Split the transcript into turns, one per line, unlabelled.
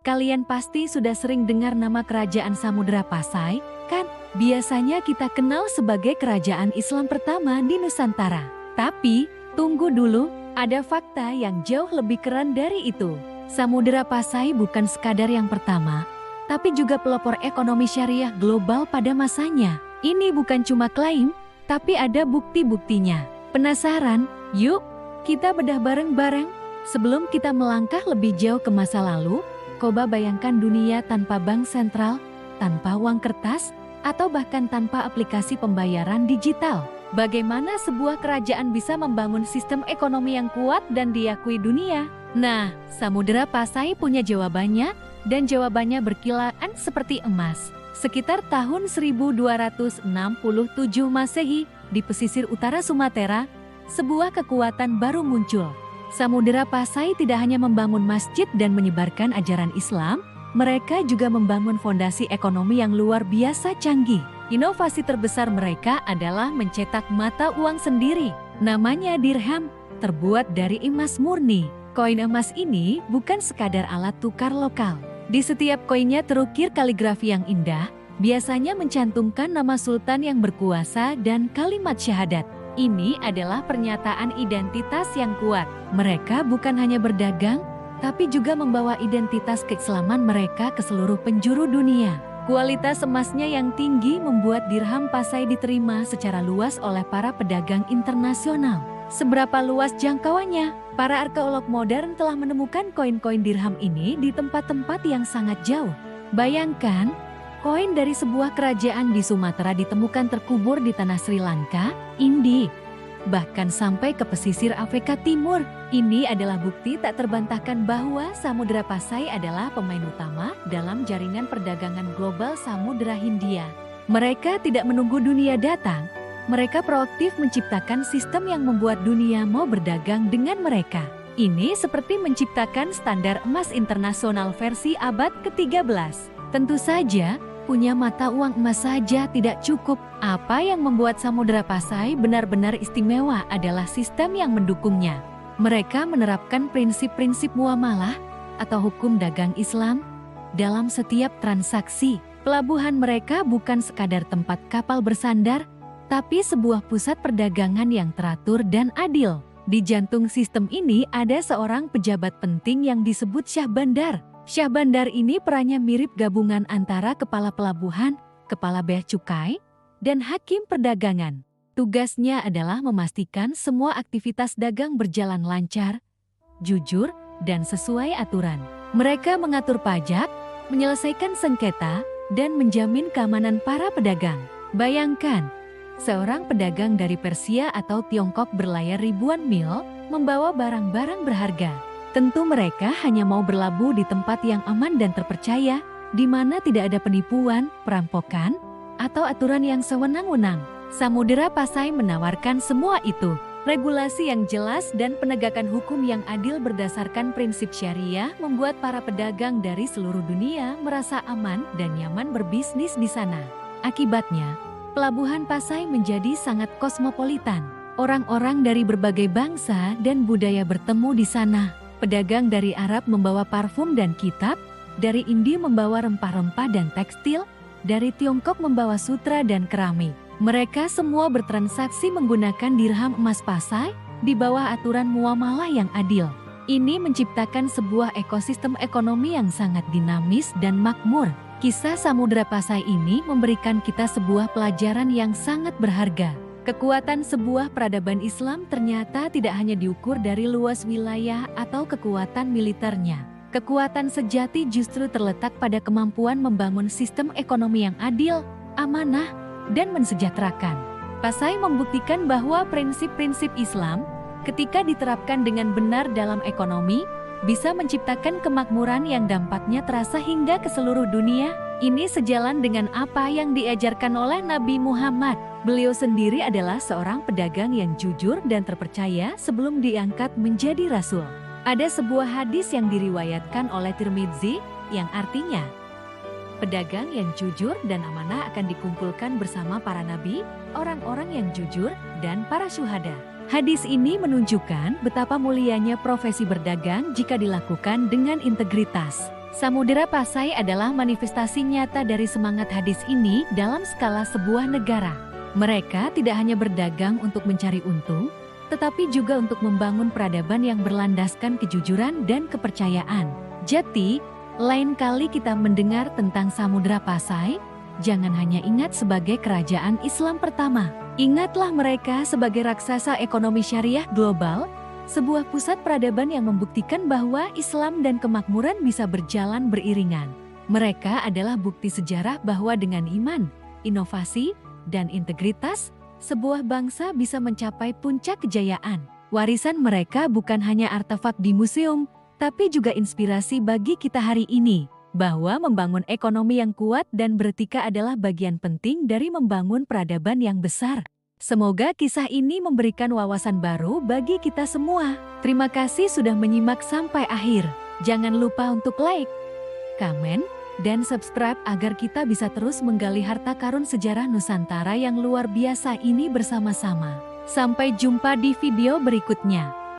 Kalian pasti sudah sering dengar nama Kerajaan Samudra Pasai, kan? Biasanya kita kenal sebagai kerajaan Islam pertama di Nusantara. Tapi, tunggu dulu, ada fakta yang jauh lebih keren dari itu. Samudra Pasai bukan sekadar yang pertama, tapi juga pelopor ekonomi syariah global pada masanya. Ini bukan cuma klaim, tapi ada bukti-buktinya. Penasaran? Yuk, kita bedah bareng-bareng. Sebelum kita melangkah lebih jauh ke masa lalu, coba bayangkan dunia tanpa bank sentral, tanpa uang kertas, atau bahkan tanpa aplikasi pembayaran digital. Bagaimana sebuah kerajaan bisa membangun sistem ekonomi yang kuat dan diakui dunia? Nah, Samudra Pasai punya jawabannya, dan jawabannya berkilaan seperti emas. Sekitar tahun 1267 Masehi, di pesisir utara Sumatera, sebuah kekuatan baru muncul. Samudra Pasai tidak hanya membangun masjid dan menyebarkan ajaran Islam, mereka juga membangun fondasi ekonomi yang luar biasa canggih. Inovasi terbesar mereka adalah mencetak mata uang sendiri. Namanya dirham, terbuat dari emas murni. Koin emas ini bukan sekadar alat tukar lokal. Di setiap koinnya terukir kaligrafi yang indah, biasanya mencantumkan nama sultan yang berkuasa dan kalimat syahadat. Ini adalah pernyataan identitas yang kuat. Mereka bukan hanya berdagang, tapi juga membawa identitas keislaman mereka ke seluruh penjuru dunia. Kualitas emasnya yang tinggi membuat dirham Pasai diterima secara luas oleh para pedagang internasional. Seberapa luas jangkauannya? Para arkeolog modern telah menemukan koin-koin dirham ini di tempat-tempat yang sangat jauh. Bayangkan, koin dari sebuah kerajaan di Sumatera ditemukan terkubur di tanah Sri Lanka, India, bahkan sampai ke pesisir Afrika Timur. Ini adalah bukti tak terbantahkan bahwa Samudra Pasai adalah pemain utama dalam jaringan perdagangan global Samudra Hindia. Mereka tidak menunggu dunia datang, mereka proaktif menciptakan sistem yang membuat dunia mau berdagang dengan mereka. Ini seperti menciptakan standar emas internasional versi abad ke-13. Tentu saja, punya mata uang emas saja tidak cukup. Apa yang membuat Samudra Pasai benar-benar istimewa adalah sistem yang mendukungnya. Mereka menerapkan prinsip-prinsip muamalah atau hukum dagang Islam dalam setiap transaksi. Pelabuhan mereka bukan sekadar tempat kapal bersandar, tapi sebuah pusat perdagangan yang teratur dan adil. Di jantung sistem ini ada seorang pejabat penting yang disebut Syah Bandar. Syah Bandar ini perannya mirip gabungan antara kepala pelabuhan, kepala bea cukai, dan hakim perdagangan. Tugasnya adalah memastikan semua aktivitas dagang berjalan lancar, jujur, dan sesuai aturan. Mereka mengatur pajak, menyelesaikan sengketa, dan menjamin keamanan para pedagang. Bayangkan, seorang pedagang dari Persia atau Tiongkok berlayar ribuan mil, membawa barang-barang berharga. Tentu mereka hanya mau berlabuh di tempat yang aman dan terpercaya, di mana tidak ada penipuan, perampokan, atau aturan yang sewenang-wenang. Samudra Pasai menawarkan semua itu. Regulasi yang jelas dan penegakan hukum yang adil berdasarkan prinsip syariah membuat para pedagang dari seluruh dunia merasa aman dan nyaman berbisnis di sana. Akibatnya, Pelabuhan Pasai menjadi sangat kosmopolitan. Orang-orang dari berbagai bangsa dan budaya bertemu di sana. Pedagang dari Arab membawa parfum dan kitab, dari India membawa rempah-rempah dan tekstil, dari Tiongkok membawa sutra dan keramik. Mereka semua bertransaksi menggunakan dirham emas Pasai di bawah aturan muamalah yang adil. Ini menciptakan sebuah ekosistem ekonomi yang sangat dinamis dan makmur. Kisah Samudra Pasai ini memberikan kita sebuah pelajaran yang sangat berharga. Kekuatan sebuah peradaban Islam ternyata tidak hanya diukur dari luas wilayah atau kekuatan militernya. Kekuatan sejati justru terletak pada kemampuan membangun sistem ekonomi yang adil, amanah, dan mensejahterakan. Pasai membuktikan bahwa prinsip-prinsip Islam, ketika diterapkan dengan benar dalam ekonomi, bisa menciptakan kemakmuran yang dampaknya terasa hingga ke seluruh dunia. Ini sejalan dengan apa yang diajarkan oleh Nabi Muhammad. Beliau sendiri adalah seorang pedagang yang jujur dan terpercaya sebelum diangkat menjadi rasul. Ada sebuah hadis yang diriwayatkan oleh Tirmidzi yang artinya, pedagang yang jujur dan amanah akan dikumpulkan bersama para nabi, orang-orang yang jujur, dan para syuhada. Hadis ini menunjukkan betapa mulianya profesi berdagang jika dilakukan dengan integritas. Samudera Pasai adalah manifestasi nyata dari semangat hadis ini dalam skala sebuah negara. Mereka tidak hanya berdagang untuk mencari untung, tetapi juga untuk membangun peradaban yang berlandaskan kejujuran dan kepercayaan. Jadi, lain kali kita mendengar tentang Samudera Pasai, jangan hanya ingat sebagai kerajaan Islam pertama. Ingatlah mereka sebagai raksasa ekonomi syariah global, sebuah pusat peradaban yang membuktikan bahwa Islam dan kemakmuran bisa berjalan beriringan. Mereka adalah bukti sejarah bahwa dengan iman, inovasi, dan integritas, sebuah bangsa bisa mencapai puncak kejayaan. Warisan mereka bukan hanya artefak di museum, tapi juga inspirasi bagi kita hari ini, bahwa membangun ekonomi yang kuat dan beretika adalah bagian penting dari membangun peradaban yang besar. Semoga kisah ini memberikan wawasan baru bagi kita semua. Terima kasih sudah menyimak sampai akhir. Jangan lupa untuk like, komen, dan subscribe agar kita bisa terus menggali harta karun sejarah Nusantara yang luar biasa ini bersama-sama. Sampai jumpa di video berikutnya.